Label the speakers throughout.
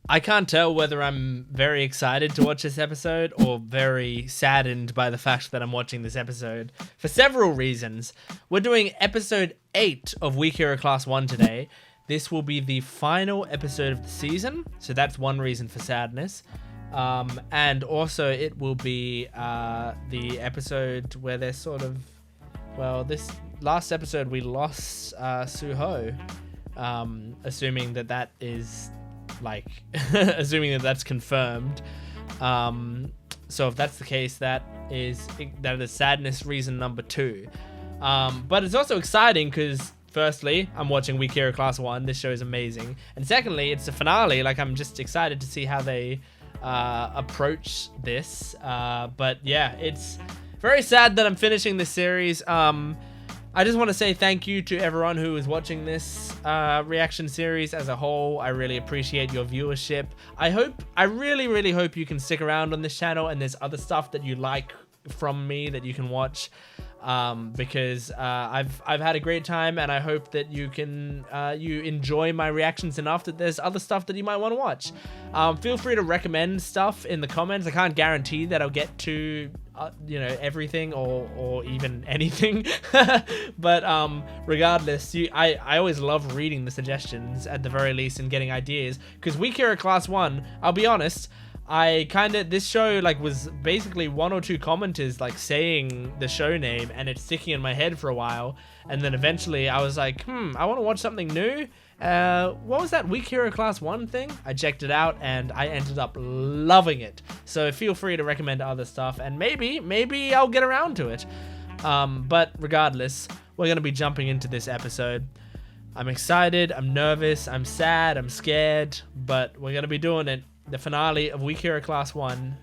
Speaker 1: I can't tell whether I'm very excited to watch this episode or very saddened by the fact that I'm watching this episode for several reasons. We're doing episode 8 of Weak Hero Class 1 today. This will be the final episode of the season, so that's one reason for sadness. And also it will be the episode where they're sort of... Well, this last episode we lost Suho, assuming that is... like assuming that that's confirmed. So if that's the case, that is sadness reason number 2. But it's also exciting because firstly, I'm watching Weak Hero Class 1. This show is amazing. And secondly, it's the finale. Like, I'm just excited to see how they approach this. But yeah, it's very sad that I'm finishing this series. I just want to say thank you to everyone who is watching this reaction series as a whole. I really appreciate your viewership. I really, really hope you can stick around on this channel and there's other stuff that you like from me that you can watch, because I've had a great time, and I hope that you can you enjoy my reactions enough that there's other stuff that you might want to watch. Feel free to recommend stuff in the comments. I can't guarantee that I'll get to everything or even anything, but regardless, I always love reading the suggestions at the very least and getting ideas, because Weak Hero Class 1, I'll be honest, this show like was basically 1 or 2 commenters like saying the show name and it's sticking in my head for a while, and then eventually I was like, I want to watch something new. What was that Weak Hero Class 1 thing? I checked it out and I ended up loving it. So feel free to recommend other stuff and maybe I'll get around to it. But regardless, we're going to be jumping into this episode. I'm excited, I'm nervous, I'm sad, I'm scared, but we're going to be doing it. The finale of Weak Hero Class 1.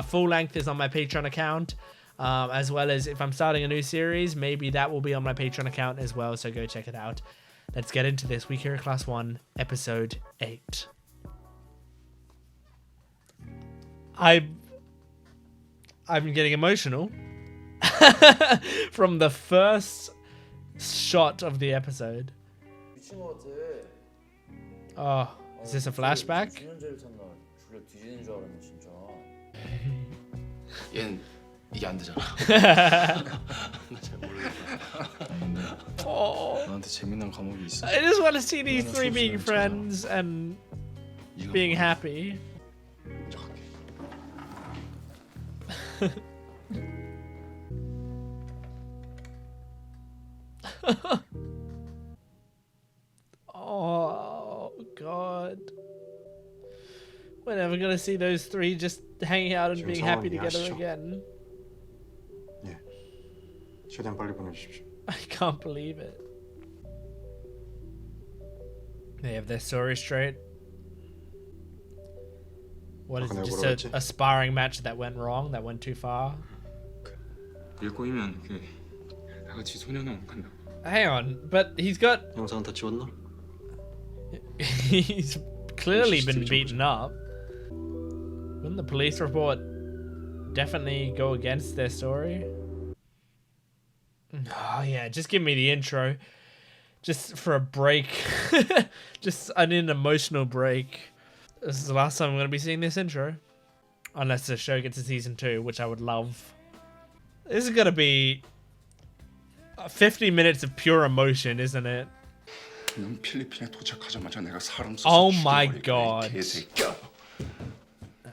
Speaker 1: Full length is on my Patreon account, as well as if I'm starting a new series, maybe that will be on my Patreon account as well, so go check it out. Let's get into this. Weak Hero Class 1, Episode 8. I'm getting emotional from the first shot of the episode. Oh, is this a flashback?
Speaker 2: 얘는 이게 안 되잖아. 잘 모르겠다. 너한테 재밌는 과목이 있어?
Speaker 1: I just want to see these three being friends and being happy. Oh God. We're never gonna see those three just hanging out and being happy together again.
Speaker 3: 예, 최대한 빨리 보내주십시오.
Speaker 1: I can't believe it. They have their story straight. What is it? Just a sparring match that went wrong, that went too far?
Speaker 2: 일 꼬이면 다 같이 소년원 간다.
Speaker 1: Hang on, but he's got...
Speaker 3: 영상은 다 지웠나?
Speaker 1: He's clearly been beaten up. Wouldn't the police report definitely go against their story? Oh yeah, just give me the intro. Just for a break. I need an emotional break. This is the last time I'm going to be seeing this intro. Unless the show gets a season 2, which I would love. This is going to be 50 minutes of pure emotion, isn't it? Oh my God.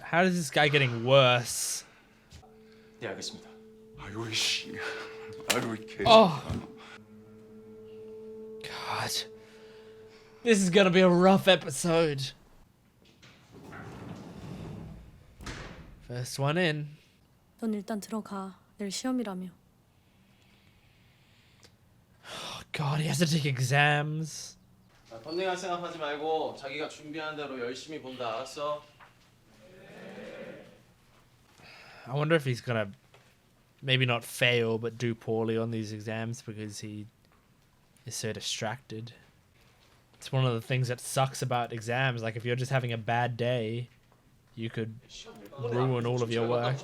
Speaker 1: How is this guy getting worse?
Speaker 2: 네, 알겠습니다.
Speaker 1: Oh. God. This is gonna be a rough episode. First one in.
Speaker 4: 넌 일단 들어가. 내일 시험이라며.
Speaker 1: Oh God, he has to take exams.
Speaker 5: 펀딩할 생각하지 말고 자기가 준비한 대로 열심히 본다. 알았어?
Speaker 1: I wonder if he's gonna maybe not fail but do poorly on these exams because he is so distracted. It's one of the things that sucks about exams. Like if you're just having a bad day, you could ruin all of your work.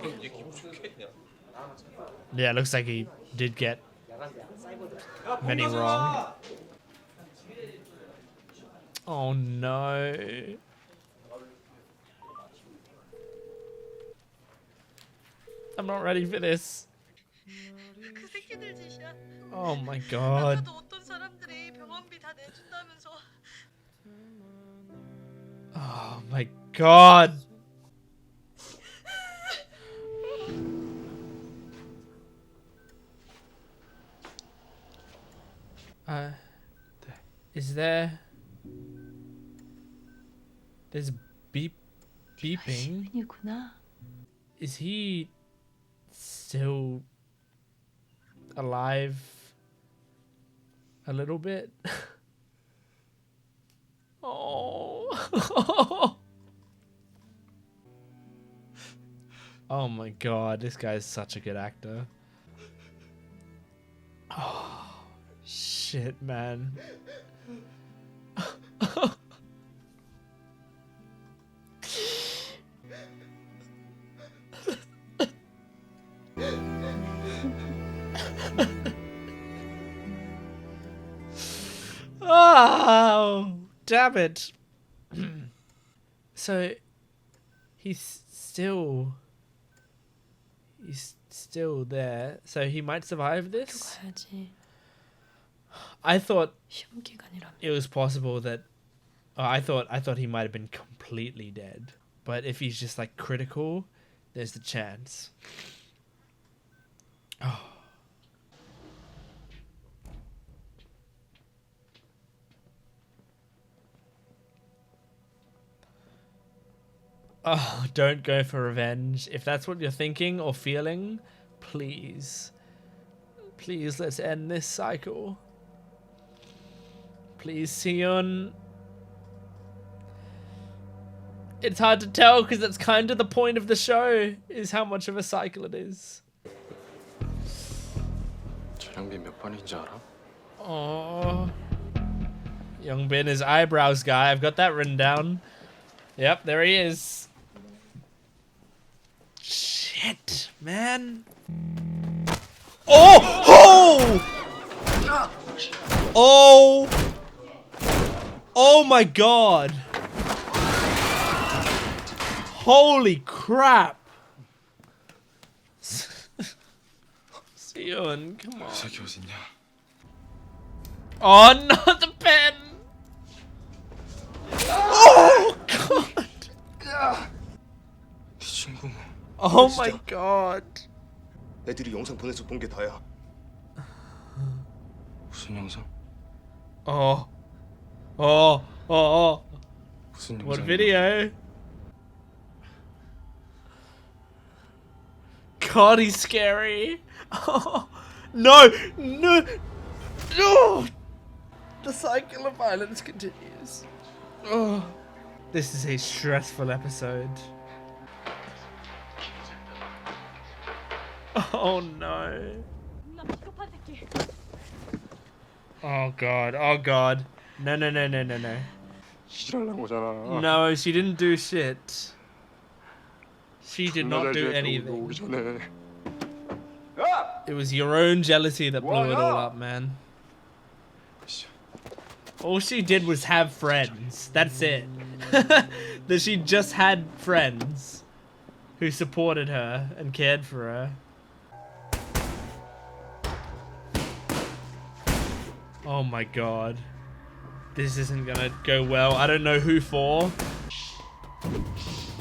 Speaker 1: Yeah, it looks like he did get many wrong. Oh no. I'm not ready for this.
Speaker 4: 그 새끼들 짓이야.
Speaker 1: Oh my god.
Speaker 4: 아까도 어떤 사람들이 병원비 다 내준다면서.
Speaker 1: Oh my god. Is there? There's beeping.
Speaker 4: 이구나.
Speaker 1: Is he still alive? A little bit. Oh. Oh my god, this guy's such a good actor. Oh, shit, man. Oh, damn it. So he's still there. So he might survive this.
Speaker 4: 가야지.
Speaker 1: I thought
Speaker 4: 시험 기간이라며.
Speaker 1: it was possible that I thought he might have been completely dead. But if he's just like critical, there's the chance. Oh. Oh, don't go for revenge. If that's what you're thinking or feeling, please. Please, let's end this cycle. Please, Si-eun. It's hard to tell because that's kind of the point of the show, is how much of a cycle it is.
Speaker 2: 촬영비 몇 번인지 알아?
Speaker 1: Oh. Youngbin is eyebrows guy. I've got that written down. Yep, there he is. Shit, man. Oh! Oh! Oh! Oh my god. Holy crap. Si-eun, come on.
Speaker 2: 이 새끼 어딨냐?
Speaker 1: Oh, not the pen. Oh god.
Speaker 2: 네 친구
Speaker 1: Oh my god.
Speaker 6: 애들이 영상 보내서 본 게 다야.
Speaker 2: 무슨 영상?
Speaker 1: Oh. Oh. Oh.
Speaker 2: 무슨
Speaker 1: What
Speaker 2: 영상?
Speaker 1: video? God, he's scary. Oh, no. No. No. The cycle of violence continues. Oh. This is a stressful episode. Oh no. Oh god. Oh god. No, no, no, no, no, no.
Speaker 3: 지랄난 거잖아.
Speaker 1: No, she didn't do shit. She did not do anything.
Speaker 3: 오기 전에.
Speaker 1: It was your own jealousy that blew it all up, man. All she did was have friends. That's it. That she just had friends who supported her and cared for her. Oh my god. This isn't gonna go well. I don't know who for.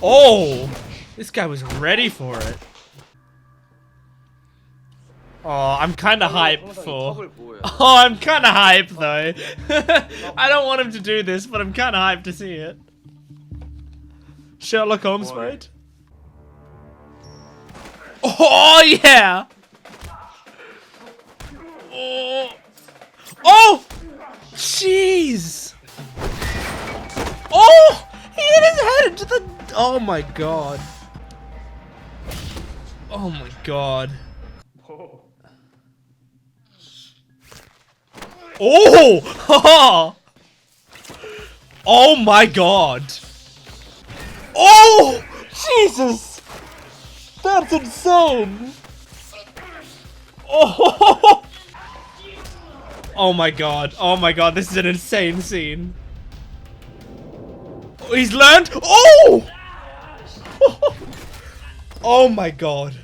Speaker 1: Oh! This guy was ready for it. Oh, I'm kind of hyped for... Oh, I'm kind of hyped though. I don't want him to do this, but I'm kind of hyped to see it. Sherlock Holmes mode. Oh, yeah! Oh! Oh! Jeez! Oh! He hit his head into the... Oh my god. Oh my god. Oh! Oh my god. Oh! Jesus! That's insane! Oh! Oh my god. Oh my god, this is an insane scene. Oh, he's learned. Oh! Oh my god.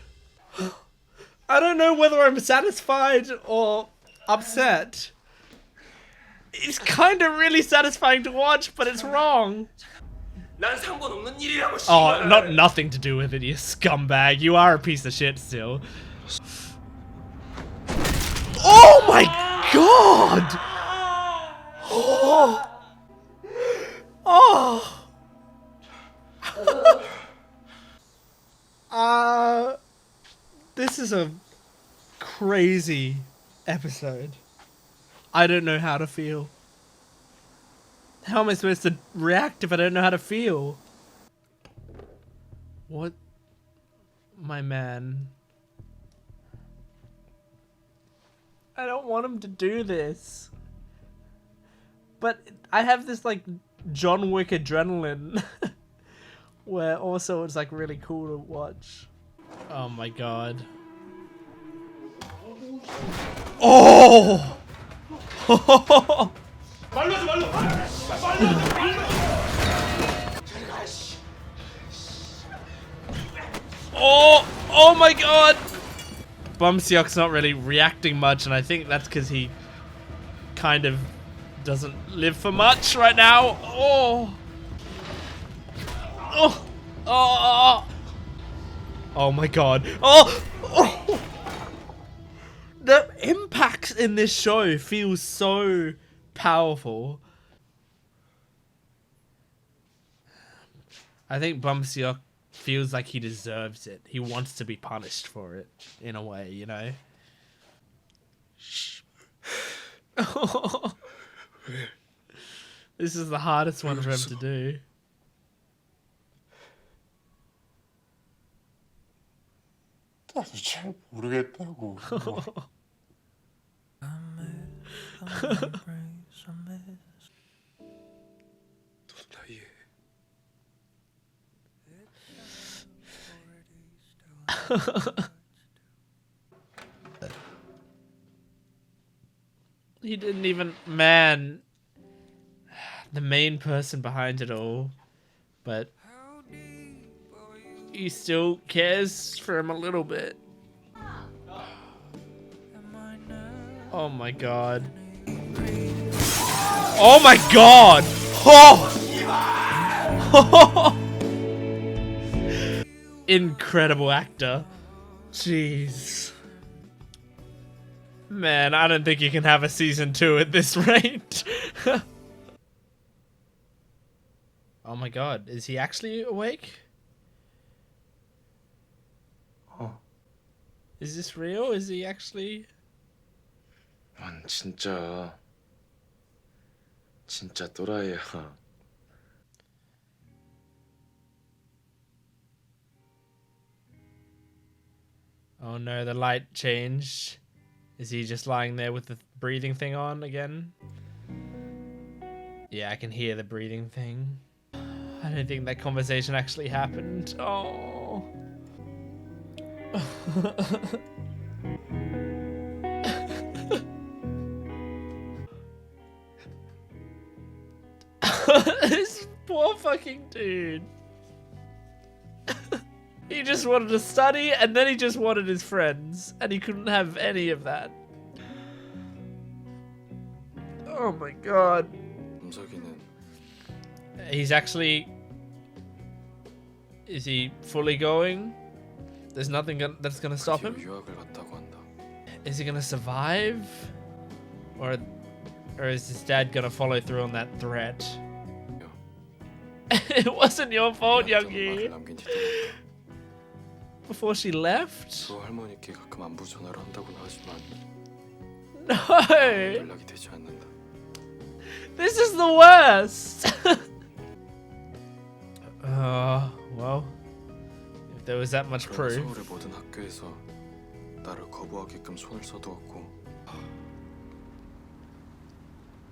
Speaker 1: I don't know whether I'm satisfied or upset. It's kind of really satisfying to watch, but it's wrong. Oh, not nothing to do with it, you scumbag. You are a piece of shit still. Oh my god! Oh! Oh! This is a crazy episode. I don't know how to feel. How am I supposed to react if I don't know how to feel? What? My man. I don't want him to do this. But I have this like John Wick adrenaline where also it's like really cool to watch. Oh my god. Oh! Oh! Oh my god! Bum-seok's not really reacting much, and I think that's because he kind of doesn't live for much right now. Oh! Oh! Oh! Oh my god. Oh! Oh! The impacts in this show feel so powerful. I think Bum-seok feels like he deserves it. He wants to be punished for it, in a way, you know? Shh. This is the hardest one for him to do.
Speaker 3: 나도 잘 모르겠다고.
Speaker 6: 너도 나 이해해.
Speaker 1: He didn't even, man, the main person behind it all, but he still cares for him a little bit. Oh my god. Oh my god! Oh! Incredible actor. Jeez. Man, I don't think you can have a season 2 at this rate. Oh my god, is he actually awake?
Speaker 2: 어.
Speaker 1: Is this real? Is he actually...
Speaker 2: 난 진짜 또라이야.
Speaker 1: Oh no, the light changed. Is he just lying there with the breathing thing on again? Yeah, I can hear the breathing thing. I don't think that conversation actually happened. Oh. This poor fucking dude. He just wanted to study, and then he just wanted his friends, and he couldn't have any of that. Oh my god.
Speaker 2: 범석이는
Speaker 1: He's actually... Is he fully going? There's nothing that's gonna stop him?
Speaker 2: 유학을 갔다고 한다.
Speaker 1: Is he gonna survive? Or is his dad gonna follow through on that threat? It wasn't your fault, Youngie.
Speaker 2: 말을 남긴 뒤에
Speaker 1: Before she left?
Speaker 2: 그 할머니께 가끔 안부 전화를 한다고는 하지만
Speaker 1: No!
Speaker 2: 연락이 되지 않는다.
Speaker 1: This is the worst! Well, if there was that much
Speaker 2: 그러나
Speaker 1: proof.
Speaker 2: 서울의 모든 학교에서 나를 거부하게끔 손을 써두었고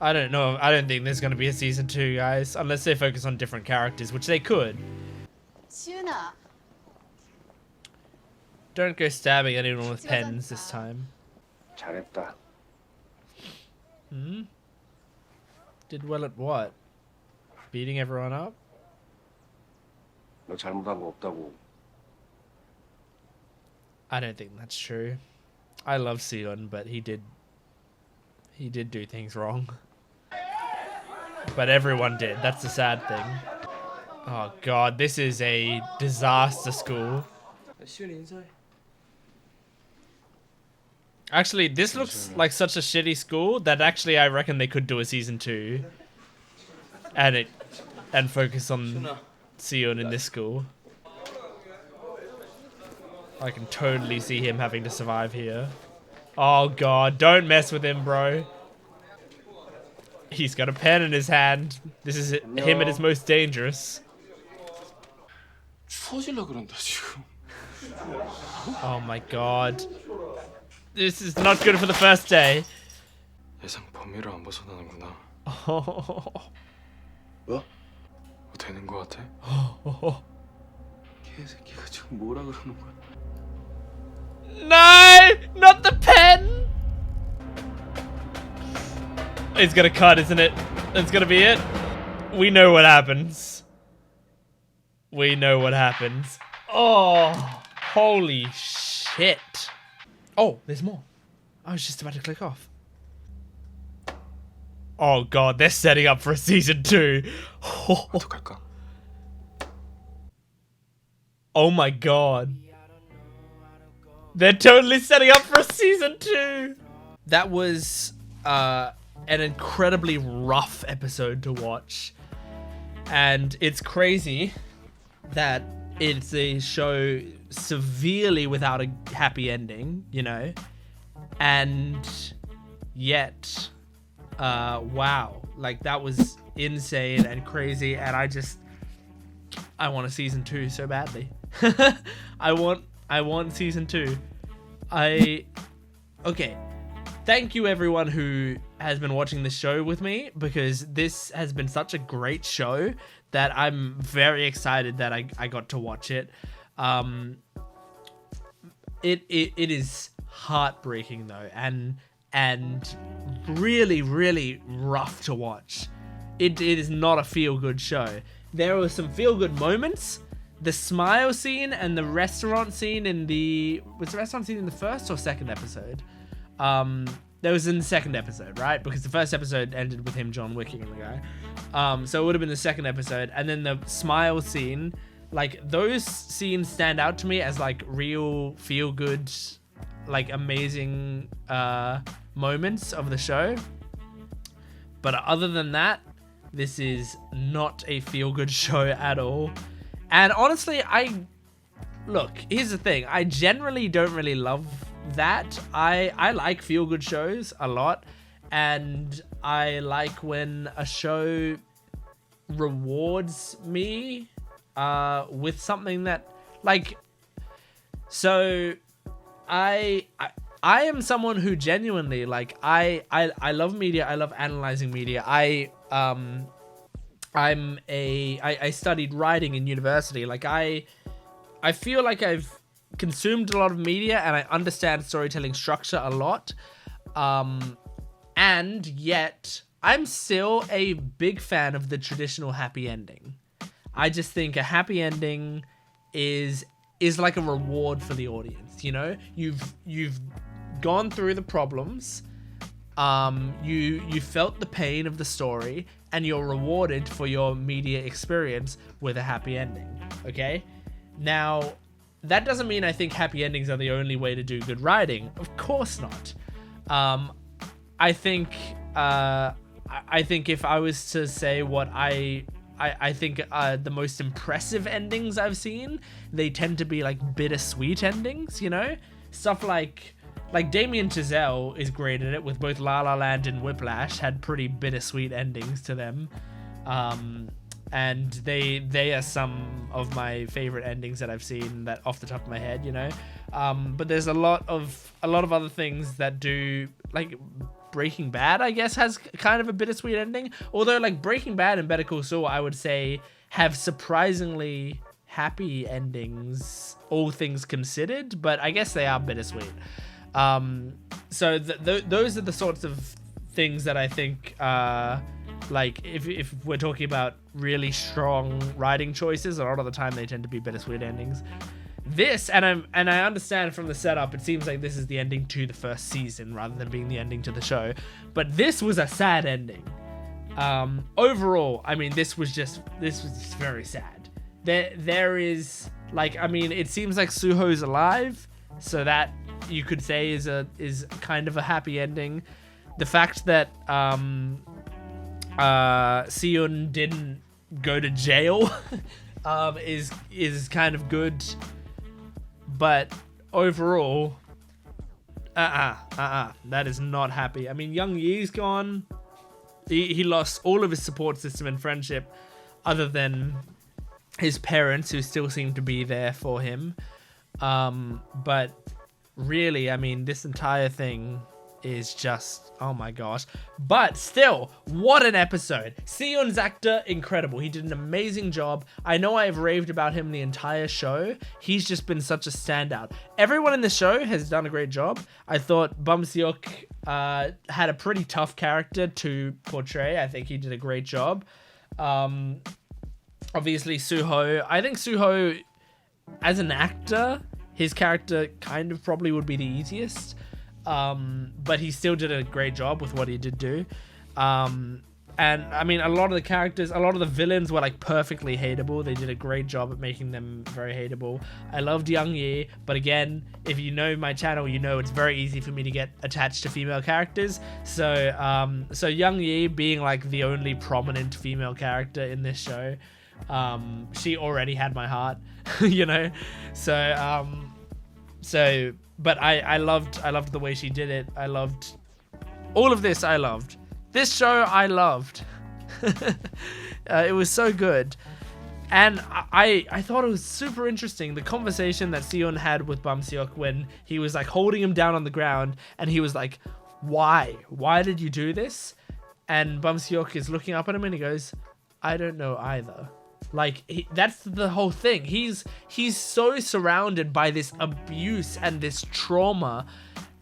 Speaker 1: I don't know. I don't think there's going to be a season 2, guys. Unless they focus on different characters, which they could.
Speaker 7: 시윤아,
Speaker 1: Don't go stabbing anyone with pens this time.
Speaker 3: 잘했다.
Speaker 1: Hmm? Did well at what? Beating everyone up?
Speaker 3: 너 잘못한 거 없다고.
Speaker 1: I don't think that's true. I love Si-eun, but he did do things wrong. But everyone did. That's the sad thing. Oh god, this is a disaster school.
Speaker 6: 시윤이 인사해.
Speaker 1: Actually, this looks like such a shitty school that actually I reckon they could do a season 2 and focus on Si-eun in this school. I can totally see him having to survive here. Oh god, don't mess with him, bro. He's got a pen in his hand. This is him at his most dangerous.
Speaker 6: 추워질라 그런다 지금.
Speaker 1: Oh my god. This is not good for the first day.
Speaker 2: 예상 범위를 안 벗어나는구나.
Speaker 1: Oh.
Speaker 2: 뭐 되는 거 같아?
Speaker 6: 개새끼가 지금 뭐라 그러는 거야?
Speaker 1: No! Not the pen! It's gonna cut, isn't it? That's gonna be it. We know what happens. We know what happens. Oh, holy shit. Oh, there's more. I was just about to click off. Oh god, they're setting up for a season 2.
Speaker 2: 어떡할까?
Speaker 1: Oh my god. They're totally setting up for a season 2. That was an incredibly rough episode to watch. And it's crazy that it's a show severely without a happy ending, you know? And yet, wow. Like, that was insane and crazy, and I want a season 2 so badly. I want season 2. Okay. Thank you everyone who has been watching this show with me, because this has been such a great show that I'm very excited that I got to watch it. It is heartbreaking though, and really, really rough to watch. It is not a feel-good show. There were some feel-good moments. The smile scene and the restaurant scene was the restaurant scene in the first or second episode? That was in the second episode, right? Because the first episode ended with him John Wicking the guy. So it would have been the second episode. And then the smile scene, like, those scenes stand out to me as like real feel-good, like amazing moments of the show. But other than that, this is not a feel-good show at all. And honestly, look, here's the thing. I generally don't really love that. I like feel-good shows a lot. And I like when a show rewards me with something that, like, so I am someone who genuinely, like, I love media. I love analyzing media. I studied writing in university. Like, I feel like I've consumed a lot of media and I understand storytelling structure a lot. And yet I'm still a big fan of the traditional happy ending. I just think a happy ending is like a reward for the audience, you know? You've gone through the problems. You felt the pain of the story, and you're rewarded for your media experience with a happy ending, okay? Now, that doesn't mean I think happy endings are the only way to do good writing. Of course not. I think if I was to say what I think the most impressive endings I've seen, they tend to be like bittersweet endings, you know? Stuff like Damien Chazelle is great at it with both La La Land and Whiplash, had pretty bittersweet endings to them. And they are some of my favorite endings that I've seen, that off the top of my head, you know. But there's a lot of other things that do, like Breaking Bad, I guess, has kind of a bittersweet ending. Although, like, Breaking Bad and Better Call Saul, I would say, have surprisingly happy endings, all things considered. But I guess they are bittersweet. So those are the sorts of things that I think, like, if we're talking about really strong writing choices, a lot of the time they tend to be bittersweet endings. this, and I understand from the setup, it seems like this is the ending to the first season rather than being the ending to the show. But this was a sad ending. Overall, I mean, this was just very sad. There is like, I mean, it seems like Suho's alive, so that you could say is kind of a happy ending. The fact that Si-eun didn't go to jail is kind of good, but overall, that is not happy. I mean, Young Ye's gone. He lost all of his support system and friendship, other than his parents, who still seem to be there for him. But really, I mean, this entire thing is just, oh my gosh. But still, what an episode. Si-eun's actor, incredible. He did an amazing job. I know I've raved about him the entire show. He's just been such a standout. Everyone in the show has done a great job. I thought bum-seok had a pretty tough character to portray. I think he did a great job. Obviously, Suho. I think Suho, as an actor, his character kind of probably would be the easiest. But he still did a great job with what he did do. And I mean, a lot of the characters, a lot of the villains were like perfectly hateable. They did a great job at making them very hateable. I loved Young Ye, but again, if you know my channel, you know it's very easy for me to get attached to female characters. So, so Young Ye being like the only prominent female character in this show, she already had my heart, you know. But I loved the way she did it. I loved all of this. I loved this show. I loved. It was so good, and I thought it was super interesting, the conversation that Si-eun had with bum-seok when he was like holding him down on the ground, and he was like, "Why did you do this?" And bum-seok is looking up at him, and he goes, "I don't know either." Like, that's the whole thing. He's so surrounded by this abuse and this trauma,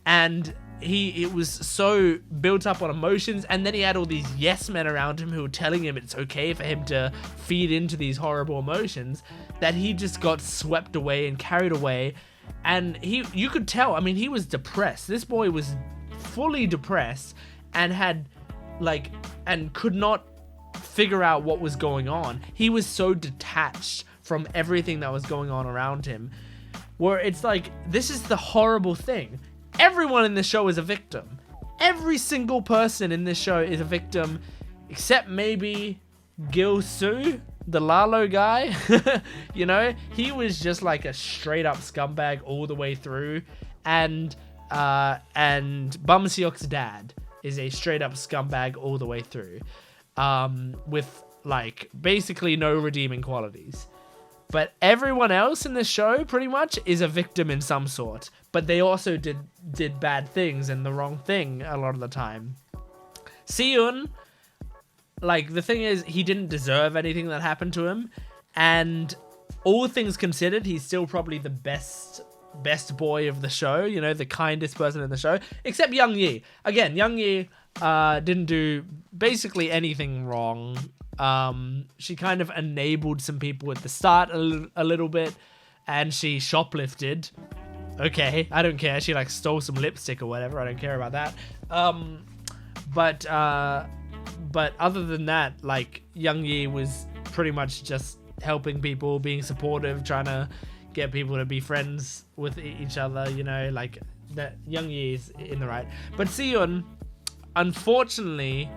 Speaker 1: and it was so built up on emotions, and then he had all these yes men around him who were telling him it's okay for him to feed into these horrible emotions, that he just got swept away and carried away. And you could tell, I mean, he was depressed. This boy was fully depressed and could not figure out what was going on. He was so detached from everything that was going on around him, where it's like, this is the horrible thing. Everyone in this show is a victim. Every single person in this show is a victim, except maybe Gil-soo, the Lalo guy. You know, he was just like a straight up scumbag all the way through, and bum-seok's dad is a straight up scumbag all the way through. With like basically no redeeming qualities. But everyone else in this show pretty much is a victim in some sort, but they also did bad things and the wrong thing a lot of the time. Si-eun, like, the thing is, he didn't deserve anything that happened to him, and all things considered, he's still probably the best boy of the show, you know, the kindest person in the show, except Young Ye. Again, Young Ye didn't do basically anything wrong. She kind of enabled some people at the start a little bit, and she shoplifted. Okay, I don't care. She like stole some lipstick or whatever. I don't care about that. But other than that, like, Young Ye was pretty much just helping people, being supportive, trying to get people to be friends with each other, you know, like, that Young Ye is in the right. But Si-eun, unfortunately,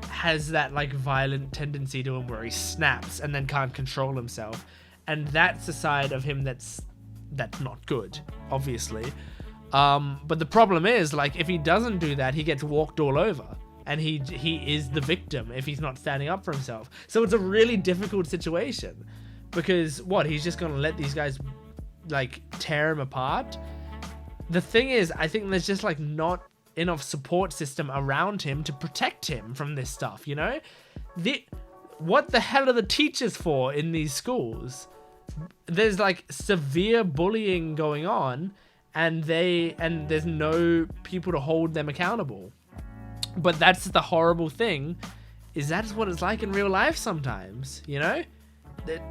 Speaker 1: has that like violent tendency to him where he snaps and then can't control himself, and that's the side of him that's not good, obviously. But the problem is, like, if he doesn't do that, he gets walked all over, and he is the victim if he's not standing up for himself. So it's a really difficult situation, because he's just gonna let these guys like tear him apart. The thing is, I think there's just like not enough support system around him to protect him from this stuff, you know? What the hell are the teachers for in these schools? There's like severe bullying going on, and there's no people to hold them accountable. But that's the horrible thing, is that's what it's like in real life sometimes, you know?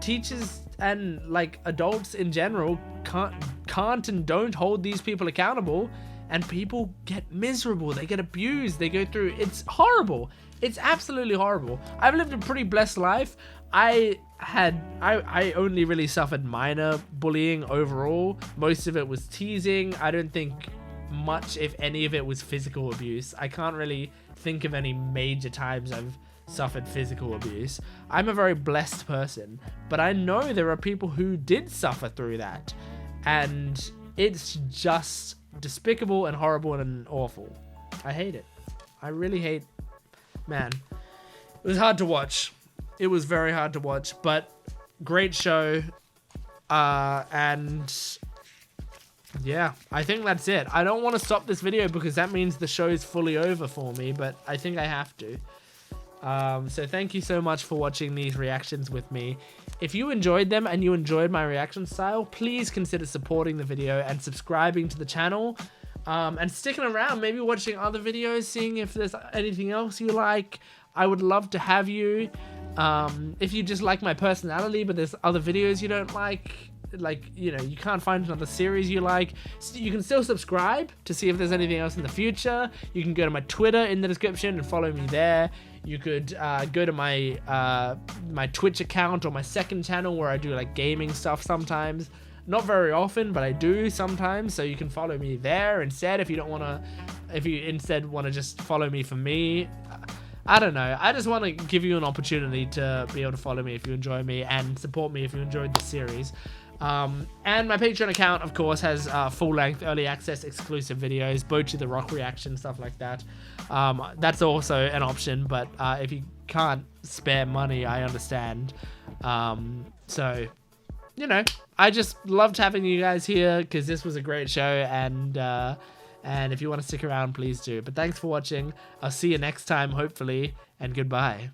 Speaker 1: teachers and like adults in general can't and don't hold these people accountable, and people get miserable, they get abused, they go through, it's horrible, it's absolutely horrible. I've lived a pretty blessed life. I only really suffered minor bullying overall. Most of it was teasing. I don't think much, if any of it, was physical abuse. I can't really think of any major times I've suffered physical abuse. I'm a very blessed person, but I know there are people who did suffer through that, and it's just despicable and horrible and awful. I hate it. I really hate, man, it was hard to watch. It was very hard to watch, but great show. And yeah, I think that's it. I don't want to stop this video because that means the show is fully over for me, but I think I have to. So thank you so much for watching these reactions with me. If you enjoyed them and you enjoyed my reaction style, please consider supporting the video and subscribing to the channel, and sticking around, maybe watching other videos, seeing if there's anything else you like. I would love to have you. If you just like my personality but there's other videos you don't like, you know, you can't find another series you like, you can still subscribe to see if there's anything else in the future. You can go to my Twitter in the description and follow me there. You could go to my my Twitch account or my second channel where I do like gaming stuff sometimes. Not very often, but I do sometimes, so you can follow me there instead if you don't want to, if you instead want to just follow me for me. I don't know. I just want to give you an opportunity to be able to follow me if you enjoy me and support me if you enjoyed the series. And my Patreon account, of course, has full-length early access exclusive videos, Bochi the Rock reaction, stuff like that. That's also an option, but if you can't spare money, I understand. So, you know, I just loved having you guys here because this was a great show, and if you want to stick around, please do. But thanks for watching. I'll see you next time, hopefully, and goodbye.